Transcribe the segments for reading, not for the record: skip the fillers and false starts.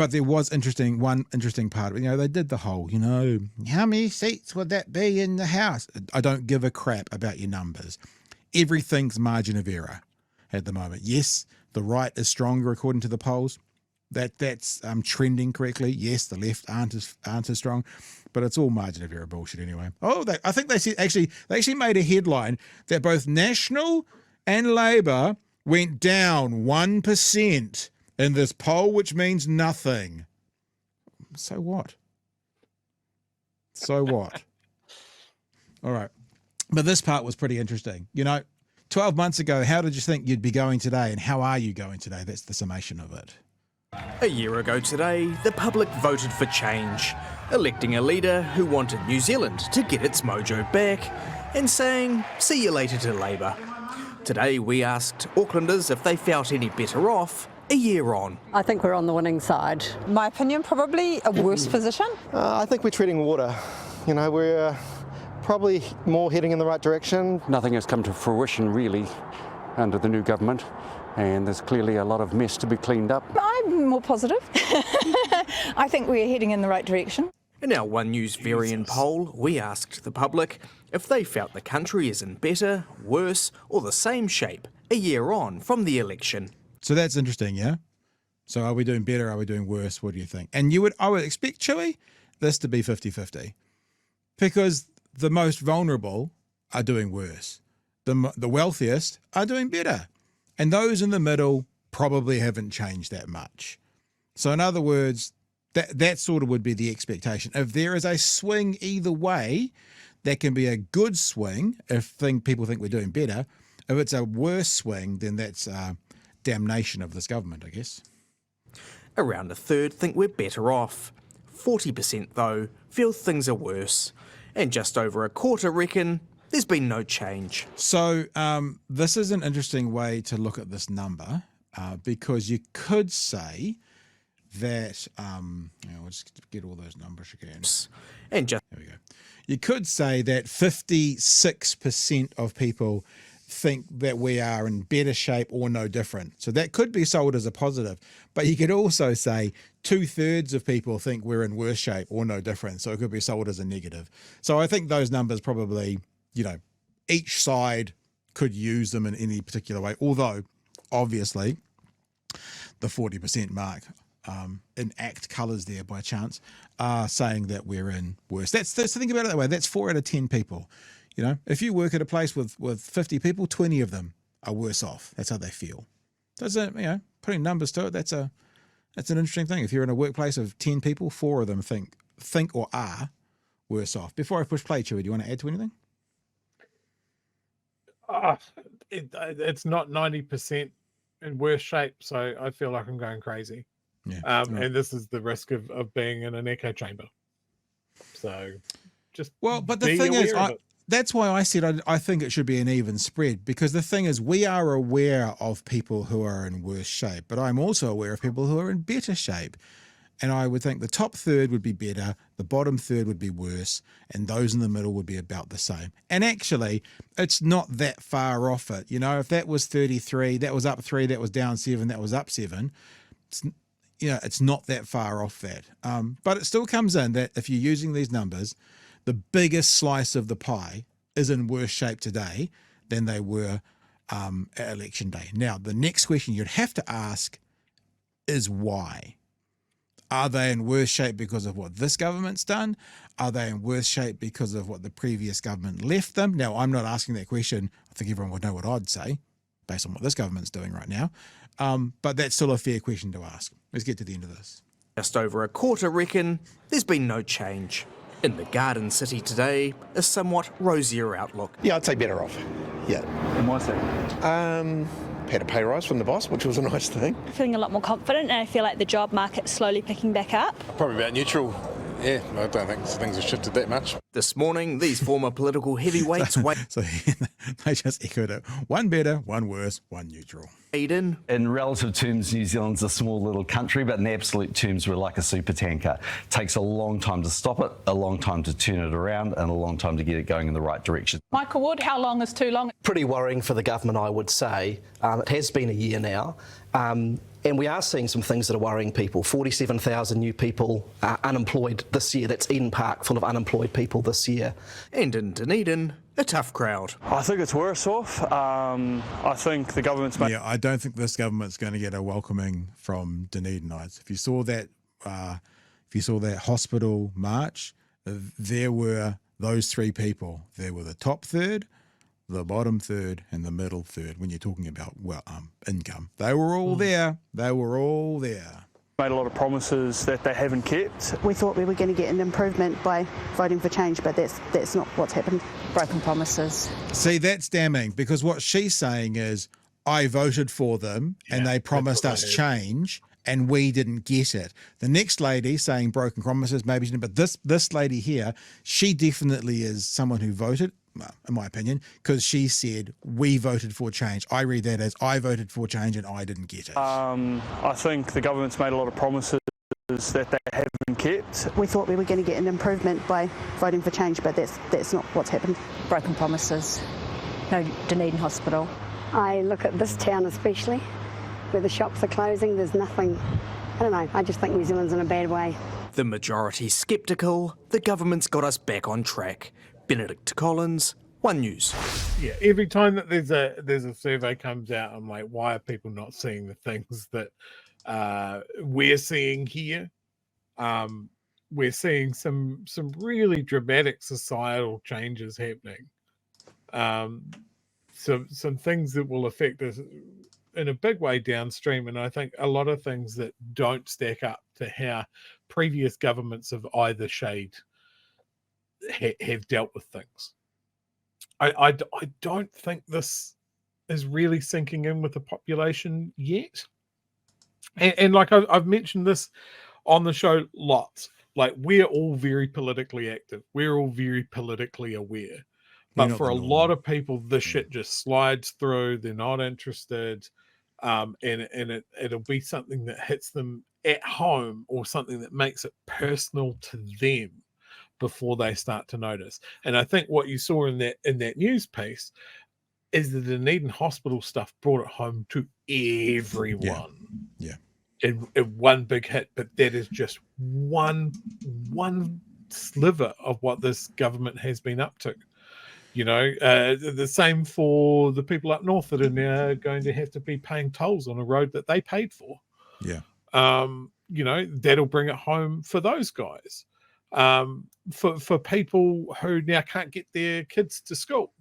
But there was one interesting part. They did the whole, how many seats would that be in the House? I don't give a crap about your numbers. Everything's margin of error at the moment. Yes, the right is stronger according to the polls. That's trending correctly. Yes, the left aren't as strong, but it's all margin of error bullshit anyway. Oh, I think they actually made a headline that both National and Labour went down 1% in this poll, which means nothing. So what? All right. But this part was pretty interesting. 12 months ago, how did you think you'd be going today, and how are you going today? That's the summation of it. A year ago today, the public voted for change, electing a leader who wanted New Zealand to get its mojo back and saying, see you later to Labour. Today we asked Aucklanders if they felt any better off a year on. I think we're on the winning side. My opinion, probably a worse position. I think we're treading water. We're probably more heading in the right direction. Nothing has come to fruition really under the new government, and there's clearly a lot of mess to be cleaned up. I'm more positive. I think we're heading in the right direction. In our One News Varian poll, we asked the public if they felt the country is in better, worse, or the same shape a year on from the election. So that's interesting, yeah? So are we doing better? Are we doing worse? What do you think? And I would expect, Chewy, this to be 50-50, because the most vulnerable are doing worse. The wealthiest are doing better. And those in the middle probably haven't changed that much. So in other words, that sort of would be the expectation. If there is a swing either way, that can be a good swing if people think we're doing better. If it's a worse swing, then that's damnation of this government, I guess. Around a third think we're better off. 40%, though, feel things are worse. And just over a quarter reckon there's been no change. So this is an interesting way to look at this number because you could say that, we'll just get all those numbers again. And there we go. You could say that 56% of people think that we are in better shape or no different. So that could be sold as a positive. But you could also say 2/3 of people think we're in worse shape or no different. So it could be sold as a negative. So I think those numbers probably, each side could use them in any particular way. Although, obviously, the 40% mark in ACT colours there by chance are saying that we're in worse. That's think about it that way. That's 4 out of 10 people. If you work at a place with 50 people, 20 of them are worse off. That's how they feel. So, putting numbers to it, that's an interesting thing. If you're in a workplace of 10 people, 4 of them think or are worse off. Before I push play, Chewy, do you want to add to anything? It's not 90% in worse shape, so I feel like I'm going crazy. Yeah. And this is the risk of being in an echo chamber. So just but the thing is, that's why I said I think it should be an even spread, because the thing is we are aware of people who are in worse shape, but I'm also aware of people who are in better shape. And I would think the top third would be better, the bottom third would be worse, and those in the middle would be about the same. And actually, it's not that far off it. If that was 33, that was up 3, that was down 7, that was up 7, it's not that far off that. But it still comes in that if you're using these numbers, the biggest slice of the pie is in worse shape today than they were at election day. Now, the next question you'd have to ask is why? Are they in worse shape because of what this government's done? Are they in worse shape because of what the previous government left them? Now, I'm not asking that question. I think everyone would know what I'd say based on what this government's doing right now. But that's still a fair question to ask. Let's get to the end of this. Just over a quarter reckon there's been no change. In the Garden City today, a somewhat rosier outlook. Yeah, I'd say better off. Yeah. And why's that? Had a pay rise from the boss, which was a nice thing. Feeling a lot more confident, and I feel like the job market's slowly picking back up. Probably about neutral. Yeah, I don't think things have shifted that much. This morning, these former political heavyweights So they just echoed it. One better, one worse, one neutral. In relative terms, New Zealand's a small little country, but in absolute terms, we're like a super tanker. It takes a long time to stop it, a long time to turn it around, and a long time to get it going in the right direction. Michael Wood, how long is too long? Pretty worrying for the government, I would say. It has been a year now. And we are seeing some things that are worrying people. 47,000 new people unemployed this year. That's Eden Park full of unemployed people this year. And in Dunedin, a tough crowd. I think it's worse off. I think the government's... Yeah, I don't think this government's going to get a welcoming from Dunedinites. If you saw that hospital march, there were those three people. There were the top third, the bottom third, and the middle third. When you're talking about income, they were all there. They were all there. Made a lot of promises that they haven't kept. We thought we were going to get an improvement by voting for change, but that's not what's happened. Broken promises. See, that's damning, because what she's saying is, I voted for them and they promised us change, and we didn't get it. The next lady saying broken promises, maybe she didn't, but this lady here, she definitely is someone who voted, well, in my opinion, because she said, we voted for change. I read that as, I voted for change and I didn't get it. I think the government's made a lot of promises that they haven't kept. We thought we were going to get an improvement by voting for change, but that's not what's happened. Broken promises. No Dunedin Hospital. I look at this town especially, where the shops are closing, there's nothing, I don't know, I just think New Zealand's in a bad way. The majority sceptical, the government's got us back on track. Benedict Collins, One News. Yeah, every time that there's a survey comes out, I'm like, why are people not seeing the things that we're seeing here? We're seeing some really dramatic societal changes happening. Some things that will affect us in a big way downstream, and I think a lot of things that don't stack up to how previous governments of either shade have dealt with things. I don't think this is really sinking in with the population yet. And like I've mentioned this on the show lots, like we're all very politically active. We're all very politically aware. But for a lot of people, this shit just slides through. They're not interested. And it'll be something that hits them at home or something that makes it personal to them before they start to notice. And I think what you saw in that news piece is the Dunedin Hospital stuff brought it home to everyone. Yeah. In one big hit, but that is just one sliver of what this government has been up to. You know, the same for the people up north that are now going to have to be paying tolls on a road that they paid for. Yeah. You know, that'll bring it home for those guys. For people who now can't get their kids to school,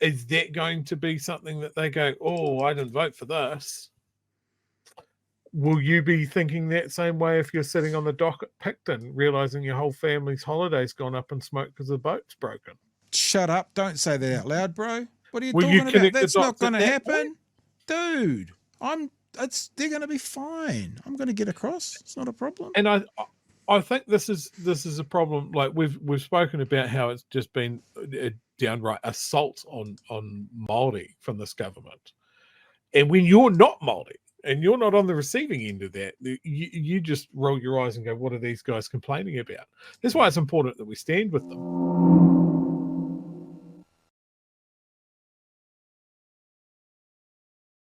is that going to be something that they go, oh, I didn't vote for this? Will you be thinking that same way if you're sitting on the dock at Picton, realizing your whole family's holiday's gone up in smoke because the boat's broken? Shut up. Don't say that out loud, bro. What are you talking about? That's not going to happen. Dude, they're going to be fine. I'm going to get across. It's not a problem. And I think this is a problem. Like we've spoken about how it's just been a downright assault on Māori from this government. And when you're not Māori and you're not on the receiving end of that, you just roll your eyes and go, what are these guys complaining about? That's why it's important that we stand with them.